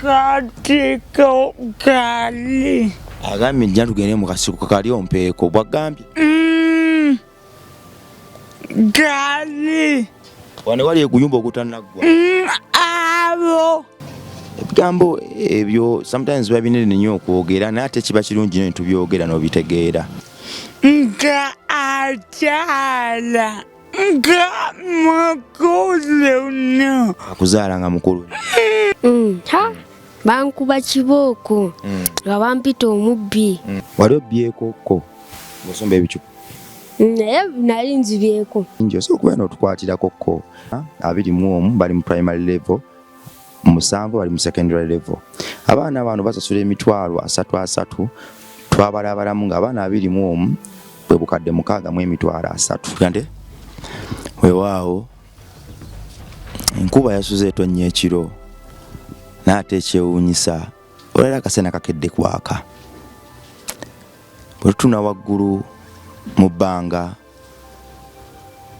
Katiko kali. Agambye njja tugende mu kasiko kali ompeeko bwagambye. Gali. Wane wali ekuyumba okutanaggwa. Abo. Ebigambo ebyo sometimes biba binene nnyo okwogera naye ate kiba kirungi nnyo tubyogera n'obitegera. Nga akyala. Nga mukulu nnyo. Akuzaala nga mukulu. Ha? Bankuba kibooko. Nga bampita omubbi. Wali obbyekokko ng'osomba ebicupa. Naye nali nzibyeko. Njoso okubeera n'otukwatirako 21 bali mu primary level, 7 bali mu secondary level. Abaana bano basasula emitwalo 3 twabalabalamu ng'abaana 21 bwe bukadde 6 mu emitwalo 3. Kante weewaawo enkuba yasuze etonnya ekiro n'ate ekyewuunyisa olera akasena kakedde kwaka. Bwe tutuna waggulu mu bbanga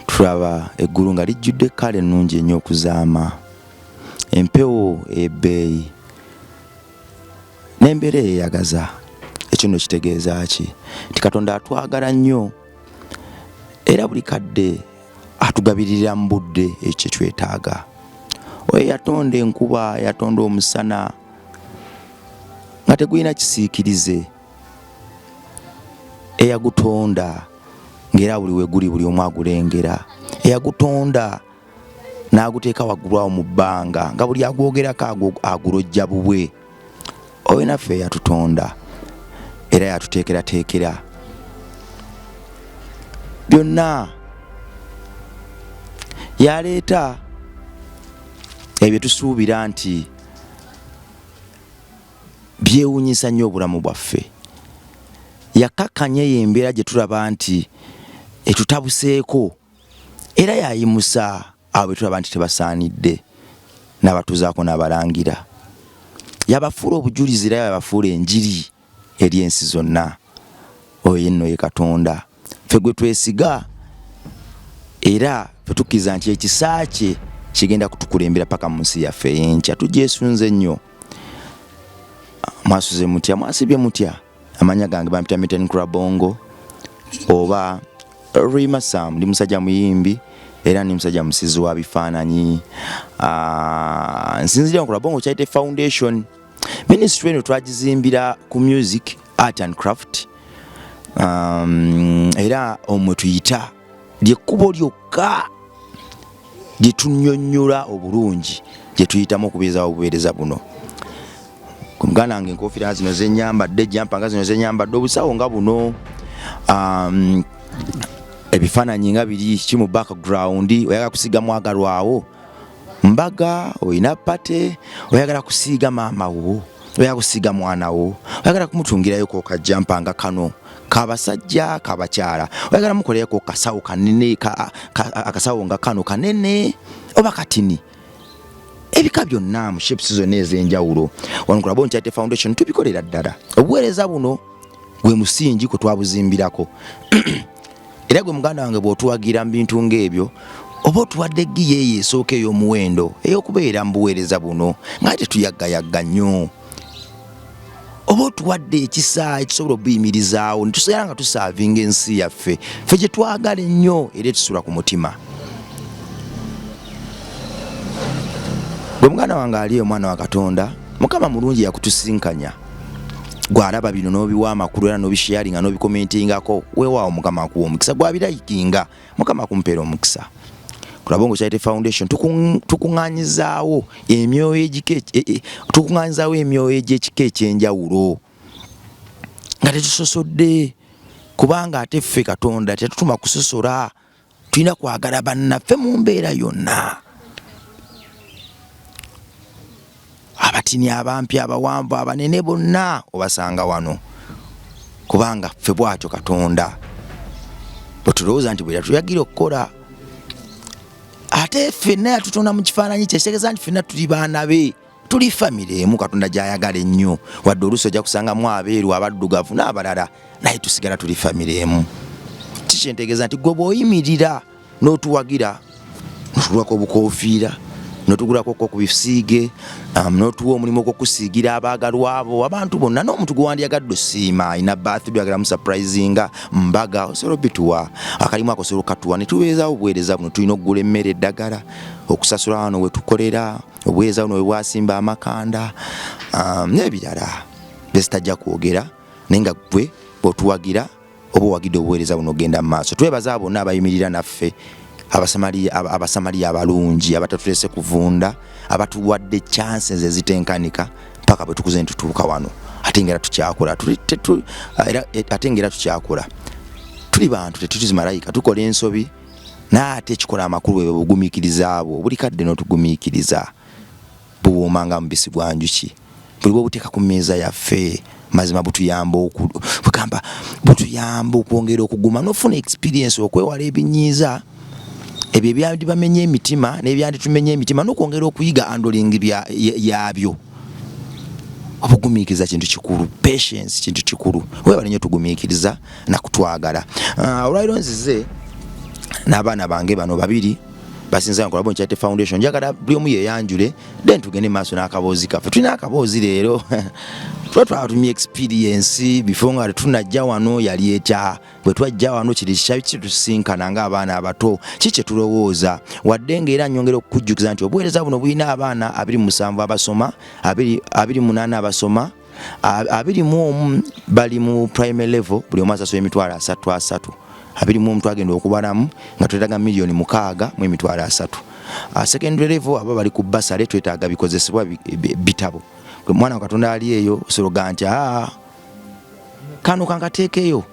tulaba eggulu nga lijjudde kale ennungi ennyo okuzaama, empewo ebbeeyi n'embeera eyeyagaza. Ekyo nno kitegeeza ki? Nti Katonda atwagala nnyo era buli kadde atugabirira mu budde ekyo kyetaaga. Oyo yatonda enkuba, yatonda omusana nga tegulina kisiikirize, eyagutonda ng'era buli we guli buli omu agulengera, eyagutonda n'aguteeka waggulu awo mu bbanga nga buli agwogerako agulojja bubwe. Oyo naffe yatutonda era yatuteekerateekera byonna, yaleeta ebyo tusuubira nti byewuunyisa nnyo obulamu bwaffe. Yakakkanya embeera gye tulaba nti etutabuseeko era yayimusa abo bwe tulaba nti tebasaanidde n'abatuzaako n'abalangira. Yabafuula obujulizi era yabafuula enjiri eri ensi zonna. Oyo nno ye Katonda ffe gwe twesiga era ffe tukkiriza nti ekisa kye kigenda kutukulembera paka mu nsi yaffe ey'enkya. Tugyesunze nnyo. Mwasuze mutya? Mwasibye mutya? Amanya gange bampita Miten Kurabongo oba Rima Sam. Ndi musajja muyimbi era ndi musajja musizi wa bifaananyi. Nsinzira Kurabongo Charity Foundation. Ministry eno twagizimbira ku music, art and craft. Era omwe tuyita lyekkubo lyokka gye tunnyonnyola obulungi gye tuyitamu okubeezawo obuweereza buno. Ku muganda wange enkofiira zino zenyambadde, jampa nga zino zenyambadde, obusawo nga buno, ebifaananyi nga biri kimu background. Oyagala kusiiga mwagalwawo mbaga, oyina pate, oyagala kusiiga maama wo, oyagala kusiiga mwana wo, oyagala kumutungirayoko kajampa nga kano kabasajja kabakyala, oyagala mukoleyeko kasawo kanene akasawo nga kano kanene oba katini. Ebika byonna mu shapes zonna ez'enjawulo wano Kurabongo Charity Foundation tubikolera ddala. Obuweereza buno gwe musingi kwe twabuzimbirako. Era gwe muganda wange bw'otuwagira mu bintu ng'ebyo oba otuwadde eggiya eyo esooka ey'omuwendo ey'okubeera mu buweereza buno nga tetuyagayagga nnyo, oba otuwadde ekisa ekisobola obuyimirizaawo ne tusigala nga tusaavinga ensi yaffe ffe gye twagala ennyo era etusula ku mutima. Gwe muganda wange ali omwana wa Katonda, Mukama mulungi yakutusinkanya. Gwalaba bino n'obiwa amakulu era n'obisharinga n'obikomentingako, weewaawo Mukama akuwa omukisa. Gwabirayikinga, Mukama akumpeera omukisa. Kurabongo Charity Foundation tukuŋŋaanyizaawo emyoyo egy'ekika ekyenjawulo nga tetusosodde, kubanga ate ffe Katonda tetutuma kusosola, tulina kwagala bannaffe mu mbeera yonna. Abatini, abampi, abawanvu, abanene bonna obasanga wano, kubanga ffe bw'atyo Katonda bwe tulowooza nti bwe tuyagira okukola. Ate ffenna yatutonda mu kifaananyi kye, kitegeeza nti ffenna tuli baana be, tuli famire emu Katonda gy'ayagala ennyo. Wadde oluusi ojja kusangamu abeeru, abaddugavu n'abalala, naye tusigala tuli famire emu. Kikyentegeeza nti gwe bw'oyimirira n'otuwagira notulwako obukoofiira notugulako ko kubisiige notuwa omulimu okusiigira abaagalwa abo abantu bonna n'omuntu gwandiyagadde osiima ina birthday agala mu surprisinga mbaga osolo bituwa akalimu akosolo katuwa ne tuweeza obuweereza buno tulina okugula emmere eddagala okusasula wano we tukolera obuweereza buno we bwasimba amakanda n'ebirala besitajja kwogera naye nga gwe bw'otuwagira oba owagidde obuweereza buno ogenda mu maaso twebaza bonna abayimirira naffe abasamaliya abalungi abatatulese kuvunda abatuwadde chances ezitenkanika paka bwe tukuze ntutuuka wano ate ngera tukyakola tuli bantu tetuzi malayika tukola ensobi naate ekikola amakulu bwe bugumiikiriza abo buli kadde n'otugumiikiriza buwoomanga mubisi gwa njuki buli bwobuteeka ku mmeeza yaffe mazima butuyamba okwongera okuguma n'ofuna experience okwewala ebinyiiza ebyo ebyandibamenye emitima n'ebyanditumenye emitima n'okwongera okuyiga handling yabyo obugumiikiriza kintu kikulu patience kintu kikulu webale nnyo tugumiikiriza nakutwagala olwaliro nzize n'abaana bange bano babiri basinza nkola Bonny Charity Foundation njagala buli omu yeyanjule then tugende maaso n'akaboozi kaffe tulina akaboozi leero twatumye experience before nga tunajja wano yali etya bwe twajja wano kiri kitusinkana ng'abaana abato kiki tulowooza wadde ng'era nnyongera okukujjukiza nti obuweereza buno bulina abaana 27 abasoma 28 abasoma 21 bali mu primary level buli omu asasula emitwalo 3 21 twagenda okubalamu nga twetaaga $6,000,000 mu emitwalo 3 secondary level abo bali ku basale twetaaga bikozesebwa bitabo mwana wa Katonda ali eyo osologa nti kano kankateekeyo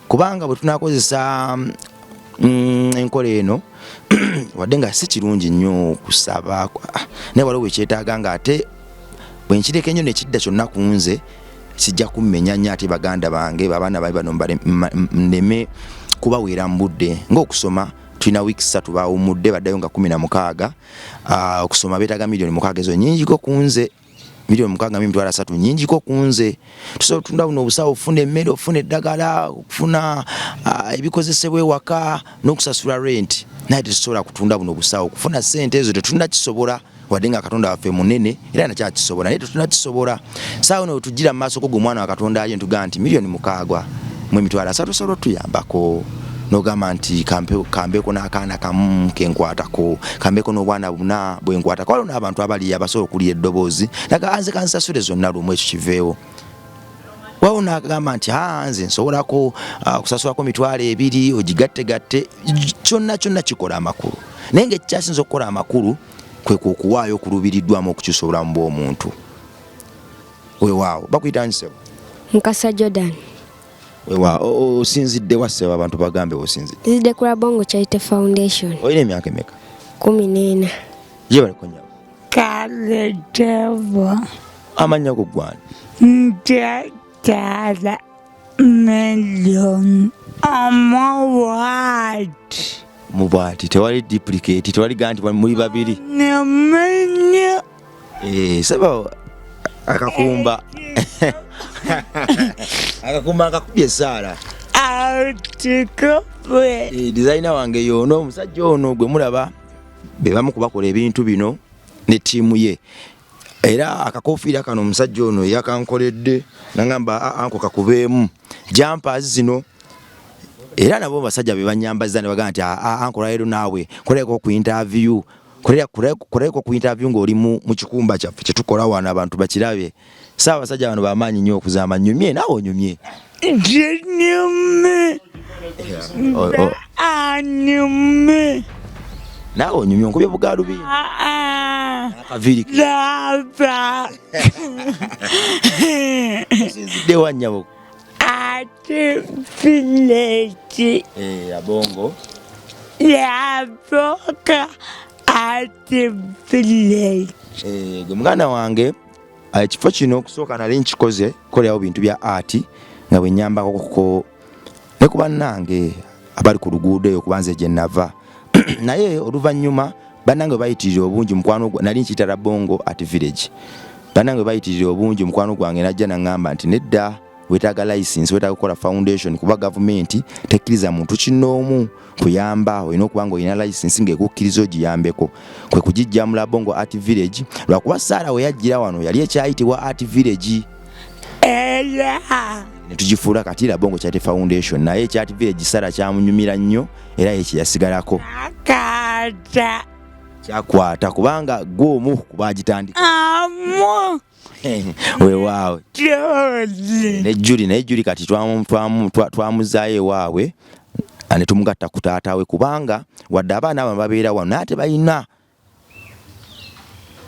kubanga bwe tunakozesa enkola eno wadde nga si kirungi nnyo okusaba naye waliwo ekyetaaga ng'ate bwe nkireka ennyo nekidda kyonna ku nze sijja kummenya nnyo ate baganda bange babaana babe bano ndeme kubaweera mu budde ng'okusoma tulina weeks 3 bawumudde baddayo nga 16 okusoma beetaaga $6,000,000 ezo nnyingiko ku nze $6,000,000 nnyingiko ku nze tusobola otunda buno obusawo ofuna emmere ofuna eddagala okufuna ebikozesebwa ewaka n'okusasula rent naye tetusobola kutunda buno obusawo okufuna ssente ezo tetulina kisobola wadde nga Katonda waffe munene era nakyakisobola naye tetulina kisobola saawa no tugira mu maaso ko gwe mwana wa Katonda ali ntugaa nti $6,000,000 mu emitwalo 3 tusobola otuyambako nogamba nti kambeko n'akaana kamu kenkwatako kambeko n'obwana buna bwenkwatako waliwo n'abantu abali abasobola okulya eddoboozi naga nze kansasule zonna lumu ekyo kiveewo waliwo n'agamba nti nze nsobolako okusasulako $2,000 ogigattegatte kyonna kikola amakulu naye ng'ekyasinza okukola amakulu kwe kuwaayo okulubiriddwamu okukyusa obulamu bw'omuntu weewaawo bakuyita ngisebo Mukasa Jordan osinzidde wasseba abantu bagambe osinzidde nzidde ku Bonny Charity Foundation olina emyaka emeka 14 ye baliko nnyabo Kaletevo amannya go gwani Njagala Million Amawati mubwati tewali duplicate tewali ganti muli babiri Nemenya saba akakumba akakumba akakubye Sara Artikopwe designer wange yono omusajja ono gwe mulaba bebamu kubakola ebintu bino ne tiimu ye era akakofiira kano omusajja ono yakankoledde nangamba anko kakubeemu jumpers zino era nabo basajja be banyambaza ne bagamba nti anko leero naawe koleko ku interview koleko ku interview ng'oli mu kikumba kyaffe kye tukola wano abantu bakirabe sawa basajja bano bamaanyi nnyo okuzaama nnyumye naawe onyumye Jenyume Anyume naawe onyumye onkubye bugalubi akaviri Lava sinzidde wa nnyabo Ate village abongo Lavoka Ate village gwe muganda wange ekifo kino okusooka nali nkikoze kolerawo bintu bya art nga bwe nyambako ne ku bannange abali ku luguudo eyo kubanze gye nava naye oluvannyuma bannange bayitirira obungi mukwano nali nkiyita Bongo Art Village bannange bayitirira obungi mukwano gwange najja naŋŋamba nti nedda wetaaga license wetaaga kukola foundation kuba government tekkiriza muntu kinoomu kuyamba olina okuba nga olina license ng'ekukkiriza ogiyambeko kwe kugijja mu Labongo Art Village lwakuba Sarah we yajjira wano yali ekyayitibwa Art Village ne tugifuula kati Labongo Charity Foundation naye ekya Art Village Sarah kyamunyumira nnyo era ekyo yasigalako kyakwata kubanga gw'omu kubagitandika weewaawe ne Julie kati twamuzaayo ewaabwe ne tumugatta ku taataawe kubanga wadde abaana abo babeera wano naye tebalina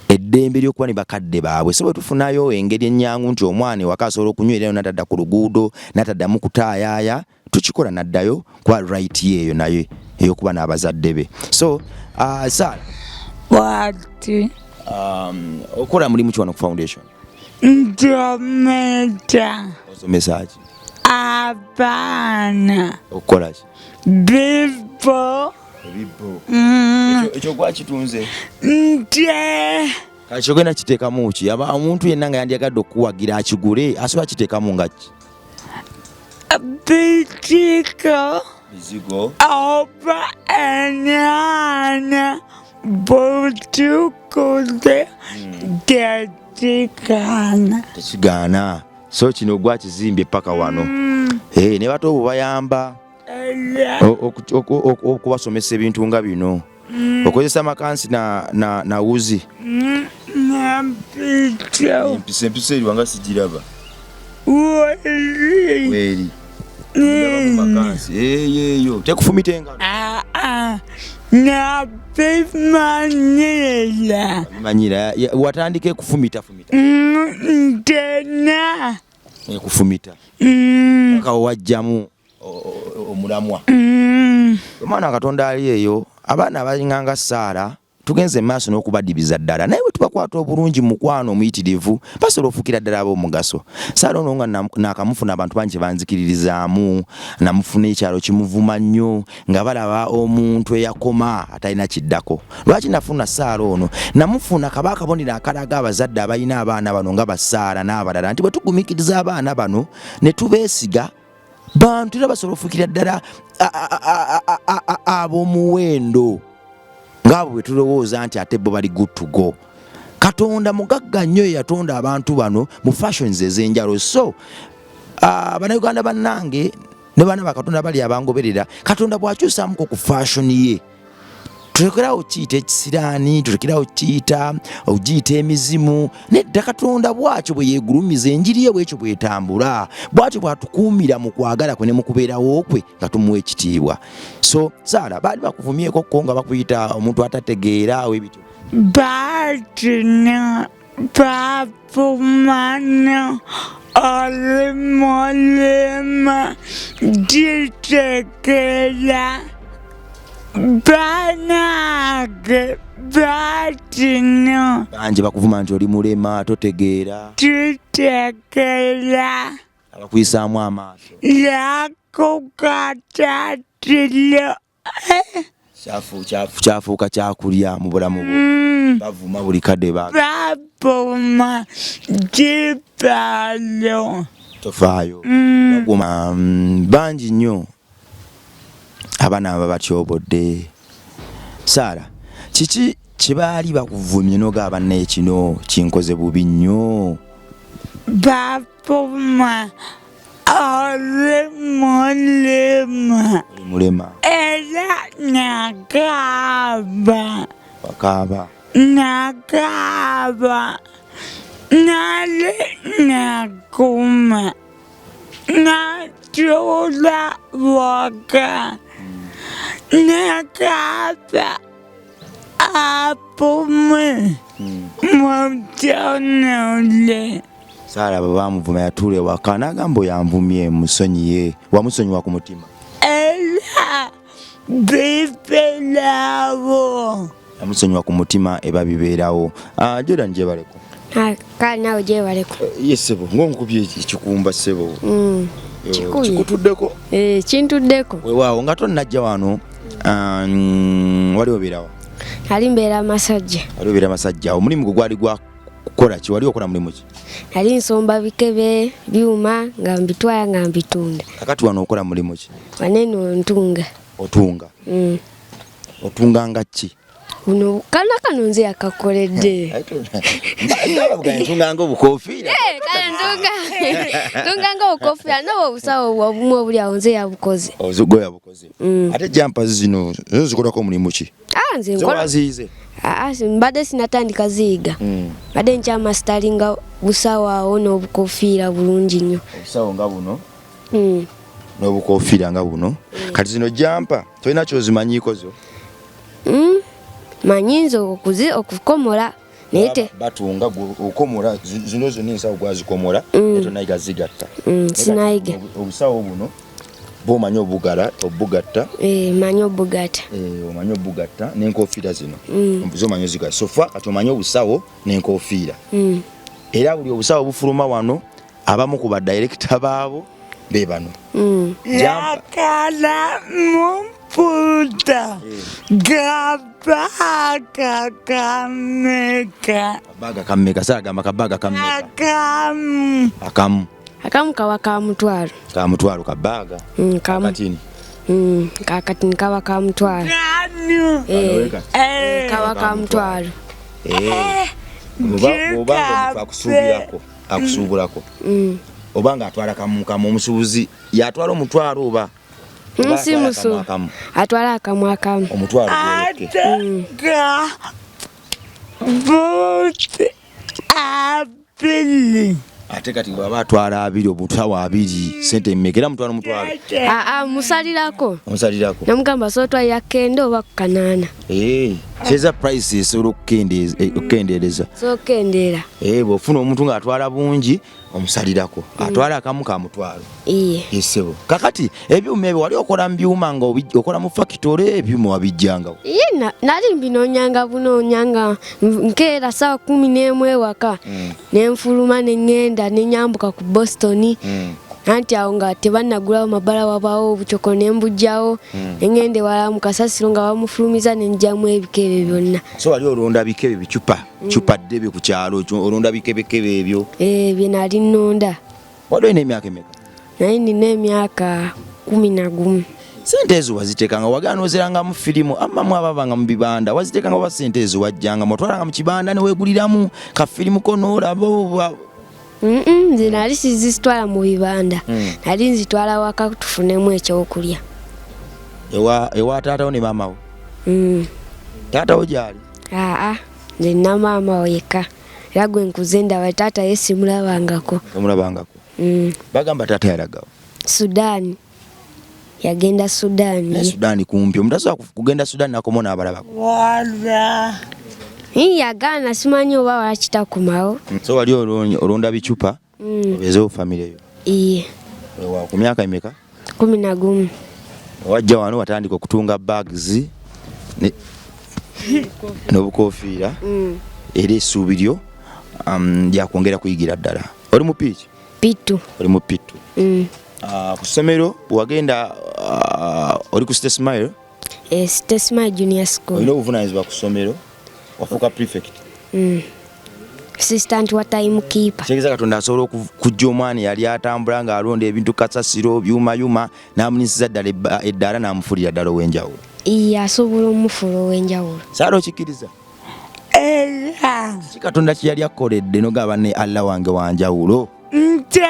eddembe ly'okuba ne bakadde baabwe so bwe tufunayo engeri ennyangu nti omwana ewaka asobola okunywerayo n'atadda ku luguudo n'ataddamu kutaayaaya tukikola n'addayo kuba right yeeyo naye ey'okuba n'abazadde be so Sarah okola mulimu ki wano ku foundation osomesa ki abaana okola ki bibo ekyo gwakitunze nte kati ogenda kiteekamu ki omuntu yenna nga yandyagadde okuwagira akigule asobola kiteekamu nga ki bizigo oba enyaanya butukuze tekigaana so kino gwakizimbye paka wano ne bato obo bayamba okubasomesa ebintu nga bino okozesa makansi na wuzi empisa eri wanga sigiraba weri eyo tekufumita engalo bimanyira watandika ekufumita ntena ekufumita paka wajjamu omulamwa omwana Katonda ali eyo abaana abalinganga Sarah tugenze maaso n'okubadibiza ddala naye bwe tubakwata obulungi mu mukwano omuyitirivu basobola ofuukira ddala ab'omugaso Sarah ono nga nakamufuna abantu bangi banzikiririzaamu namufuna ekyalo kimuvuma nnyo nga balaba omuntu eyakoma atalina kiddako lwaki nafuna Sarah ono namufuna kabakabonera akalaga abazadde abalina abaana bano nga ba Sarah n'abalala nti bwe tugumikiriza abaana bano ne tubeesiga bantu era basobola ofuukira ddala ab'omuwendo ngabo bwe tulowooza nti ate bo bali good to go Katonda mugagga nnyo yatonda abantu bano mu fashions ez'enjalo so bannayuganda bannange ne baana ba Katonda bali abangoberera Katonda bw'akyusaamuko ku fashion ye tulekerawo kiyita ekisiraani tulekerawo kiyita ogiyita emizimu nedda Katonda bw'akyo bwe yeegulumiza enjiri ye bw'ekyo bw'etambula bw'akyo bw'atukuumira mu kwagala kwe ne mu kubeerawo kwe nga tumuwa ekitiibwa so Sarah baali bakuvumyeko ko nga bakuyita omuntu atategeera webityo batina bavumana olimolema ditekera banage batina bangi bakuvuma nti oli mulema totegeera titekera abakuyisaamu amaaso yakukatatilo kyafuuka kyakulya mu bulamu bwo bavuma buli kadde bavuma dibalo tofaayo bangi nnyo abaana aba batyobodde Sarah kiki kyebaali bakuvumye n'ogaba naye kino kinkoze bubi nnyo bavuma mulema era nakaaba nale nakuma natula waka nakaaba apume mutonole Sarah bwe bamuvuma yatuula ewaka n'agamba yanvumye musonyiye wamusonyiwa ku mutima era bibeerawo yamusonyiwa ku mutima eba bibeerawo Jordan gyebaleko kale nawe gyebaleko ye ssebo ng'onkubye ekikumba ssebo kikutuddeko kintuddeko weewaawo nga tonnajja wano wali obeerawa ali mbeera Masajja omulimu gwe gwali Kola ki wali okola mulimu ki? Nali nsomba bikebe byuma nga mbitwala nga mbitunda. Kakati wano okola mulimu ki? Waneno ntunga. Otunga. Otunga nga ki? Uno kano nze yakakoledde. Ntunga nga obukofiira. Tunga nga obukofiira n'obwo obusawo obumu obuli awo nze yabukoze. Ozugo yabukoze. Ate jampa zino zikolako mulimu ki? Nze nkola. Wazize. Mbadde sinatandika ziiga. Mbadde nkyama sitalinga busawo awo n'obukofiira bulungi nnyo. Obusawo nga buno? N'obukofiira nga buno. Kati zino jampa tolina kyozimanyiiko zo? Manyinza okukomola nete batunga okomola zino zonna ensawo gwazikomola tonayiga zigatta. Sinayiga. Obusawo buno bw'omanyi obugatta. Manyi obugatta. Omanyi obugatta n'enkofiira zino zomanyi ozigatta. Sofa kati omanyi obusawo n'enkofiira. Era buli obusawo bufuluma wano abamu ku badirekita baabo be bano. Yakala mumputa gabaga kameka. Baga kameka sagamba kabaga kameka. Akamu kawa ka mutwalo. Ka mutwalo kabaga. Kakatini. Kakatini kawa ka mutwalo. Kawa ka mutwalo. Obanga akusubulako. Obanga atwala kamu omusubuzi yatwala omutwalo oba Musimusu atwala akamu. Omutwalo gweke. Bote abili. Ate kati baba atwala 2 obutawa 2 sente mmekera mutwalo mutwalo. Musalirako. Omusalirako. Namugamba so twalira kendo oba kanana. Cheza prices okukendeereza. So kendera. Bw'ofuna omuntu ng'atwala bungi omusalirako. Atwala akamu ka mutwalo. Isebo. Kakati ebyuma ebyo wali okola mu byuma nga okola mu factory ebyuma wabijjangawo. Nali mbinonyanga bunonyanga nkeera saa 11 ewaka. Nenfuluma nengenda nenyambuka ku Boston. Anti awo nga tebannagulawo mabala wabaawo obukyoko nembujjawo nengende wala mu kasasiro nga bamufulumiza nenjamu ebikebe byonna. So wali olonda bikebe bicupa ddebe ku kyalo olonda bikebekebe ebyo? Bye nali nnonda. Wali olina emyaka emeka? Naye nina emyaka 11. Sente ezo waziteekanga wagaana ozeranga mu firimu amamu ababanga mu bibanda waziteekanga oba sente ezo wajjanga motwalanga mu kibanda ne weeguliramu ka firimu ko n'olaba? Nze nali sizitwala mu bibanda. Nali nzitwala waka tufunemu ekyokulya. Ewa taatawo ne maamawo? Taatawo gyali? Nze nina maama yekka. Era gwe nkuze ndaba taata ye simulabangako. Omulabangako? Bagamba taata yalagawo? Sudan. Yagenda Sudan. Ne Sudan kumpi. Omuntu asobola kugenda Sudan nakomo n'abalabako? Wala. Yagaana simanyi oba wakitakumawo. So wali olonda bicupa obezeewo famire yo? Ku myaka emeka? 11. Wajja wano watandika okutunga bags n'obukofiira era essuubi lyo lyakwongera kuyigira ddala. Oli mu piiki? Pitu. Oli mu pitu. Ku ssomero wagenda oli ku City Smile? City Smile Junior School. Olina obuvunaanyizibwa ku ssomero? Wafuuka prefect? Assistant wa time keeper. Kitegeeza Katonda asobola okujja omwana yali atambula ng'alonda ebintu kasasiro byuma n'amunyisiza ddala eddaala n'amufulira ddala ow'enjawulo. Asobola omufuula ow'enjawulo. Saala okikkiriza? Era. Ki Katonda kye yali akoledde n'ogamba ne Allah wange wanjawulo? Nte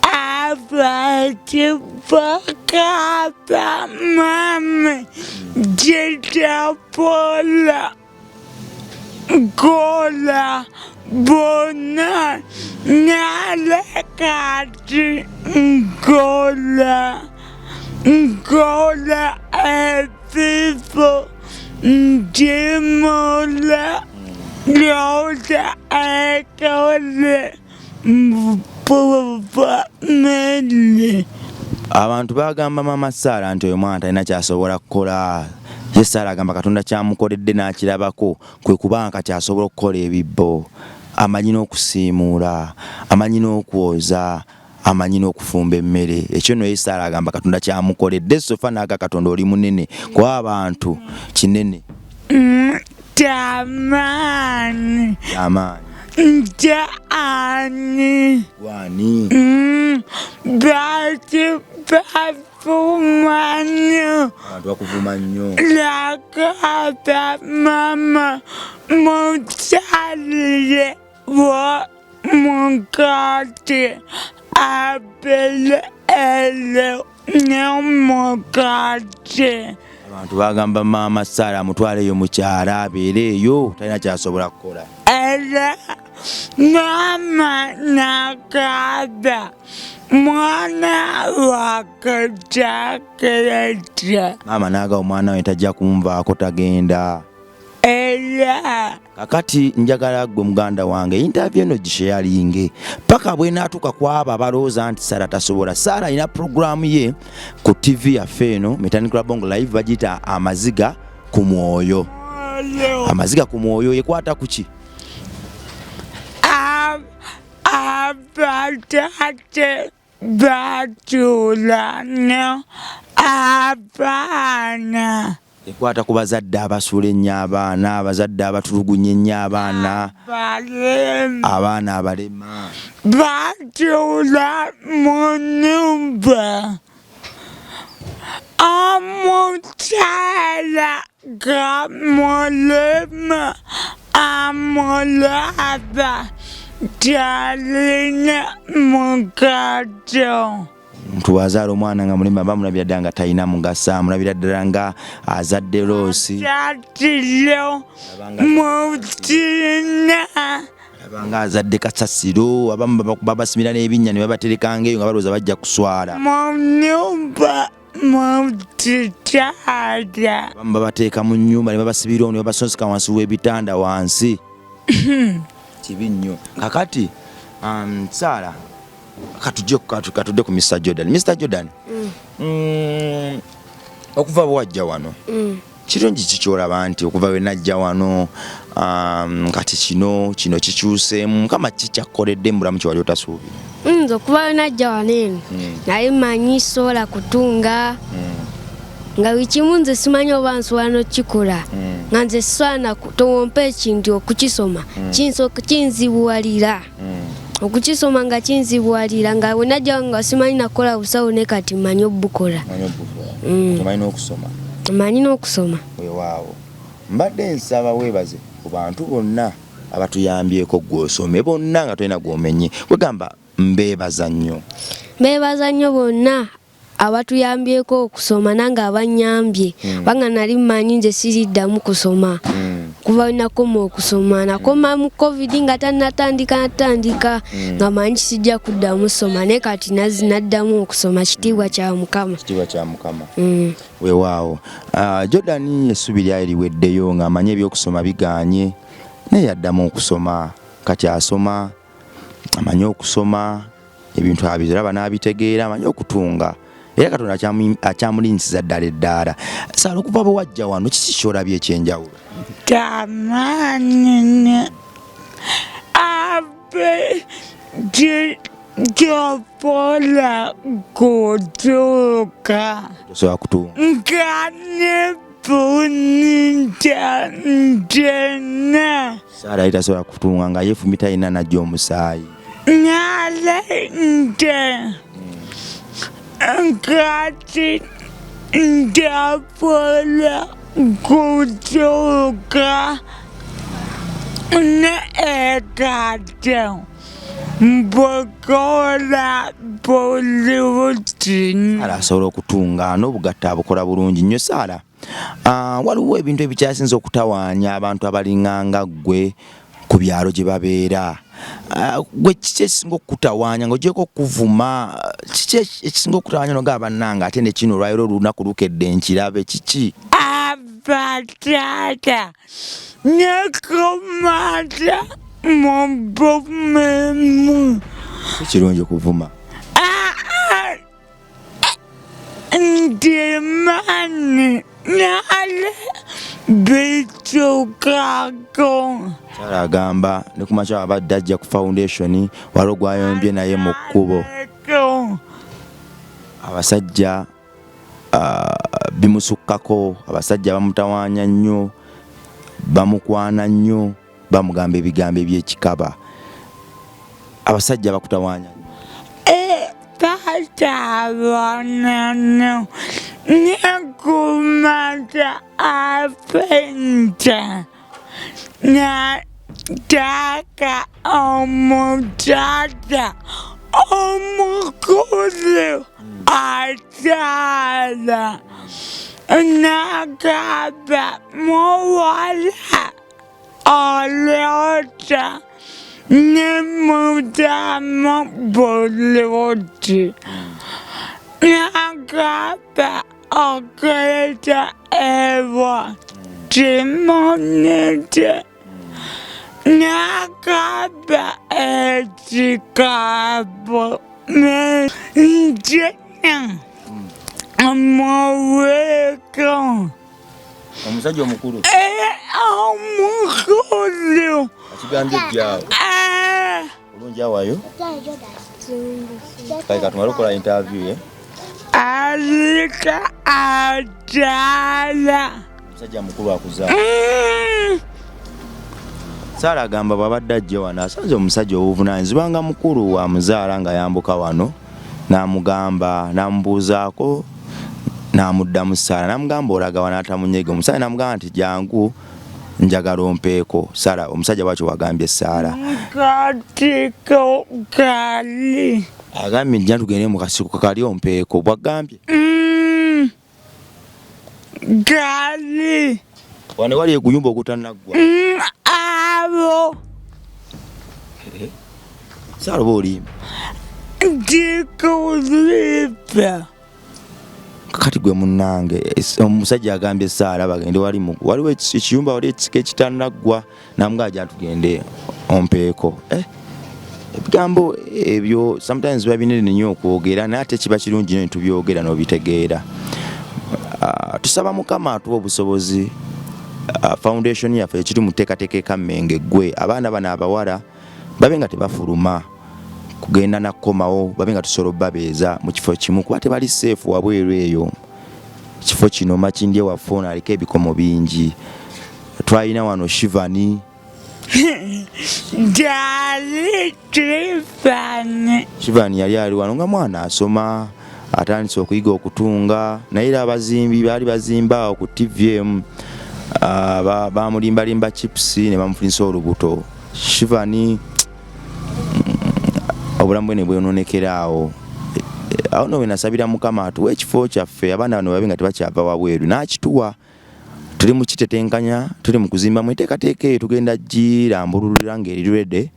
abakipakata mame jetapola gola bona nalekati gola epipo ndimola loda ekole mele. Abantu bagamba mama Sara nti oyo mwana talina kyasobola kukola. Ye Sara agamba Katonda kyamukoledde n'akirabako kwe kubanga kyasobola okukola ebibbo. Amanyi n'okusiimuula, amanyi n'okwoza, amanyi n'okufumba emmere. Ekyo nno ye Sara agamba Katonda kyamukoledde. Sofa n'aga Katonda oli munene kuba abantu kinene. Tamani. Jani. Wani. Bati bafumanyo. Abantu bakuvuma nnyo. Lakata mama mutalire wa mukate apele ele mukate. Abantu bagamba mama Sarah mutwaleyo mukyala abeereeyo talina kyasobola kukola. Ele mama nakada mwana wakajakeleta. Mama naga omwana we tajja kumvaako tagenda. Ele Kakati njagala gwe muganda wange interview eno gisharinge paka bwenaatuuka kwaba abalowooza nti Sarah tasobola. Sarah alina programu ye ku TV yaffe eno Metanikula Bongo Live bagiyita amaziga ku mwoyo. Amaziga ku mwoyo yekwata ku ki? abatate batulana abaana. Ekwata ku bazadde abasuula ennyo abaana, abazadde abatulugunya ennyo abaana, abaana abalema. Batula mu nnyumba. Omukyala gamulema amulaba talina mugato. Omuntu bw'azaala omwana nga mulema bamulabira ddala nga talina mugaso, amulabira ddala nga azadde loosi. Tatilo mutina. Abanga azadde kasasiro, abamu babasimira n'ebinnya ne babaterekanga eyo nga balowooza bajja kuswala. Mu nnyumba mutitala. Abamu babateeka mu nnyumba ne babasibira ne babasonseka wansi w'ebitanda wansi. Kibi nnyo. Kakati Sarah katudde ku Mr. Jordan. Mr. Jordan, okuva bwajja wano kirungi kikyolaba nti okuva we najja wano kati kino kikyuseemu Mukama kikyakoledde mu bulamu kyewali otasuubira? Nze okuva we najja wano eno naye manyi sobola kutunga nga wikimu nze simanyi oba nsobola n'okukikola nga nze siswana towompa ekintu okukisoma kinzibuwalira okukisoma nga kinzibuwalira nga we najja nga simanyi nakola busawo ne kati manyi obukola. Omanyi n'okusoma? Manyi n'okusoma. Weewaawo mbadde nsaba weebaze ku bantu bonna abatuyambyeko gw'osome bonna nga tolina gw'omenye. Wegamba mbeebaza nnyo. Mbeebaza nnyo bonna abatuyambyeko okusoma nange abanyambye banga nali mmanyi nze siriddamu kusoma kuva nakoma okusoma nakoma mu covid nga tanatandika nga manyi sijja kuddamu soma ne kati naddamu okusoma. Kitiibwa kya Mukama. Kitiibwa kya Mukama. Weewaawo Jordan essubi lyali liweddeyo ng'amanyi ebyokusoma biganye naye yaddamu okusoma. Kati asoma amanyi okusoma ebintu abiraba n'abitegeera amanyi okutunga era Katonda akyamulinsiza ddala eddaala. Sarah okuva bwe wajja wano kiki ky'olabye ekyenjawulo? Tamanyi abe topola kutuuka tosobola kutunga nga ne punita ntena. Sarah tasobola kutunga nga yeefumita alina najja omusaayi Nale nte nkati ndapola kutuuka ne ekate mbokola bulungi. Sarah asobola okutunga n'obugatta abukola bulungi nnyo. Sarah waliwo ebintu ebikyasinza okutawaanya abantu abalinganga ggwe ku byalo gye babeera. Gwe kiki ekisinga okutawaanya ng'ogyeko okuvuma? Kiki ekisinga okutawaanya noga bannanga ate ne kino olwaliro olunaku lukedde nkirabe kiki? Abatata ne kumata mu bumemu. Kirungi okuvuma. Ndimani nale bitukako. Sarah agamba ne ku makya abadde ajja ku foundation waliwo gwayombye naye mu kkubo. Abasajja bimusukkako, abasajja bamutawaanya nnyo, bamukwana nnyo, bamugamba ebigambo eby'ekikaba. abasajja bakutawaanya Patabanano Nekumata Apenta Nataka Omutata Omukulu Atala Nakaba Mowala Alota Nemutama Boloti Nakaba Okreta Ewa Timonete Nakaba Etikabo Menjena Amaweko omusajja omukulu Omukulu akigambye ejjaawo olungi awayo kale katumale okukola interview Alika Atala omusajja mukulu akuzaala Saala agamba bw'abadde ajja wano asanze omusajja obuvunaanyizibwa nga mukulu wa muzaala nga yambuka wano n'amugamba n'amubuuzaako n'amuddamu Saala n'amugamba olaga wano atamunyege omusajja n'amugamba nti jangu njagala ompeeko Saala omusajja bw'atyo wagambye Saala Katiko Kali agambye njja tugende mu kasiko kali ompeeko bwagambye Kali wano wali eguyumba ogutanaggwa Abo Saala oba olimba Dikulipa kati gwe munnange omusajja agambye Saala bagende waliwo ekiyumba wali ekisiko ekitanaggwa namugamba jja tugende ompeeko ebigambo ebyo sometimes biba binene nnyo okwogera naye ate kiba kirungi nnyo tubyogera n'obitegeera tusaba Mukama atuwa obusobozi foundation yaffe ekiri mu tteekateeka ekammenge gwe abaana bano abawala babe nga tebafuluma kugenda nakkomawo babe nga tusobola obbabeeza mu kifo kimu kuba tebali seefu wabweru eyo kifo kino Makindye waffe ono aliko ebikomo bingi twalina wano Shivani Jali Shivani yali ali wano nga mwana asoma atandise okuyiga okutunga naye era abazimbi baali bazimba ku TVM bamulimbalimba chips ne bamufunisa olubuto Shivani obulamu bwe ne bwononekera awo no we nasabira Mukama atuwa ekifo kyaffe abaana bano babe nga tebakyava wabweru n'akituwa tuli mu kitetenkanya tuli mu kuzimba mu iteekateeka eyo tugenda girambululira ng'erirwedde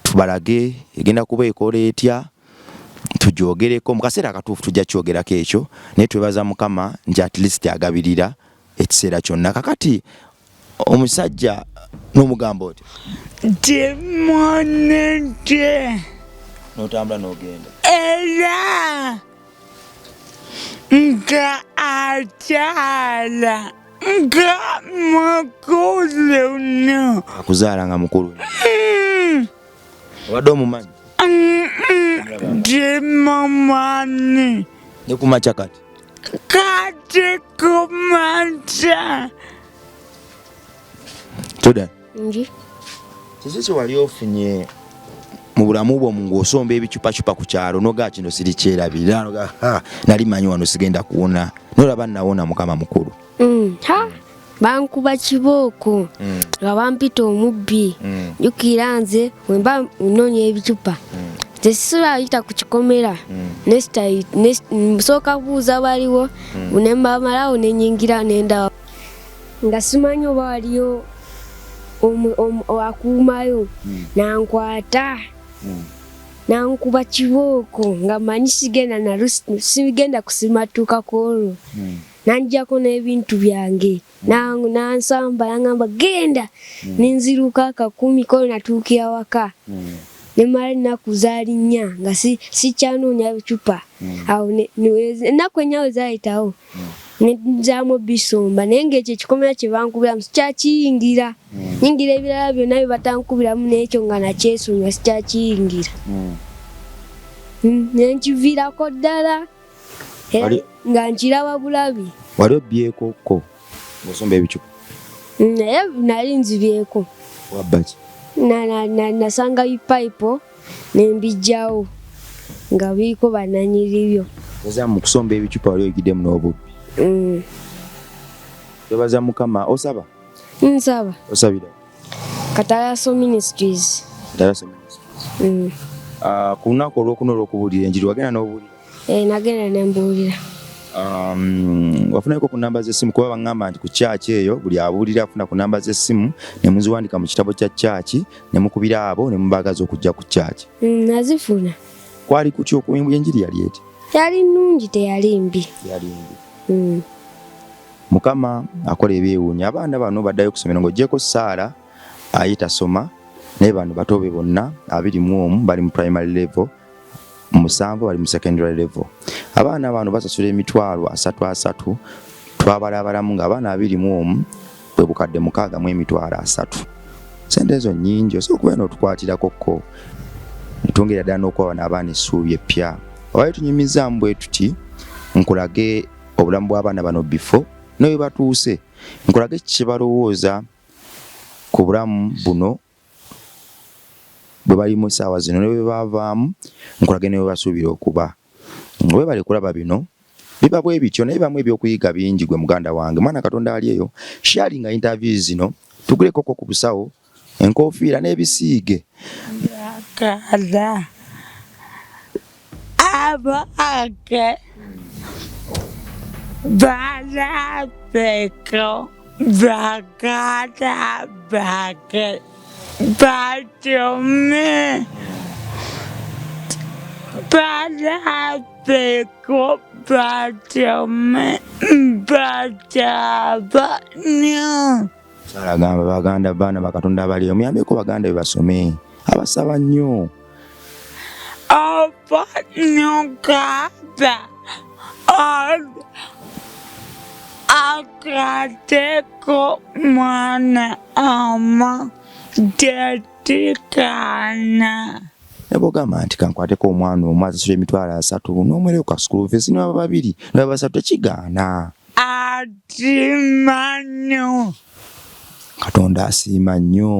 tubalage egenda kuba ekola etya tugyogereko mu kaseera akatuufu tujja kyogerako ekyo naye twebaza Mukama nti at least agabirira ekiseera kyonna kakati omusajja n'omugamba oti Timonete n'otambula n'ogenda era nga akyala nga mukulu no akuzaala nga mukulu obadde omumanyi Timomani ne kumakya kati kati kumakya Todan Nji. kiki kyewali ofunye mu bulamu bwo ng'osomba ebicupacupa ku kyalo noga kino siri kyerabira noga nali manyi wano sigenda kuwona nolaba nawona Mukama mukulu bankuba kibooko nga bampita omubbi jukira nze wemba unonya ebicupa tesisula ayita ku kikomera nsooka kubuuza baliwo nembamalawo nenyingira nenda nga simanyi oba waliyo akuumayo nankwata nankuba kibooko nga manyi sigenda kusimatuukako olwo nanjako n'ebintu byange nansamba nangamba genda ninziruka 10 ko natuukira waka nemala ennaku zaali 4 nga sikyanoonya bicupa awo ennaku enyawe zaayitawo nezaamu bisomba naye ng'ekyo ekikomera kye bankubiramu sikyakiyingira nyingira ebirala byonna bye batankubiramu n'ekyo nga nakyesonyiwa sikyakiyingira nenkiviirako ddala nga nkiraba bulabi wali obbyekoko ng'osomba ebicupa naye nali nzibyeko Wabaki. Nasanga ipaipo nembijjawo nga biriko bananyiribyo. Oza mu kusomba ebicupa wali oyigiddemu n'obubbi. Twebaza Mukama. Osaba? Nsaba. Osabira? Katalaso Ministries. Katalaso Ministries. Ku lunaku olwokuna olw'okubuulira enjiri wagenda n'obuulira? Nagenda ne mbuulira. Wafunako ku namba z'essimu kuba baŋŋamba nti ku kyaki eyo buli abuulira afuna ku namba z'essimu ne muziwandika mu kitabo kya kyaki ne mukubira abo ne mubaagaza okujja ku kyaki? Nazifuna. Kwali ku ky'okuyimbula enjiri yali eti? Yali nnungi teyali mbi. Yali mbi. Mukama akola ebyewuunya. Abaana bano baddayo ku ssomero ng'oggyeko Saara ayitasoma naye bano bato be bonna 21 bali mu primary level, 7 bali mu secondary level. Abaana bano basasula emitwalo 3 twabalabalamu ng'abaana 21 bwe bukadde 6 mu emitwalo 3. Sente ezo nnyingi osobola n'otukwatirako ko netwongera ddala n'okuwa bano abaana essuubi eppya. Obaye tunyumizaamu bwe tuti nkulage obulamu bw'abaana bano before naye batuuse, nkulage kye balowooza ku bulamu buno bwe balimu essaawa zino ne bwe baavaamu, nkulage ne bwe basuubira okuba. Weebale kulaba bino biba bwe bityo naye bibamu ebyokuyiga bingi gwe muganda wange. Mwana Katonda ali eyo sharinga interviews zino tuguleko ku busawo enkoofiira n'ebisiige. Yakala abake barapeko bakata bake batome barapeko batome batabanyo. Sala gamba baganda baana bakatonda baliyo muyambeko baganda bebasome abasaba nnyo. Abanyokaba akateko mwana ama tetikana. Nebogamba nti kankwateko omwana omu asasula emitwalo 3 n'omwereko ka school fees n'aba babiri n'aba 3 tekigaana. Atimanyo. Katonda asiima nnyo.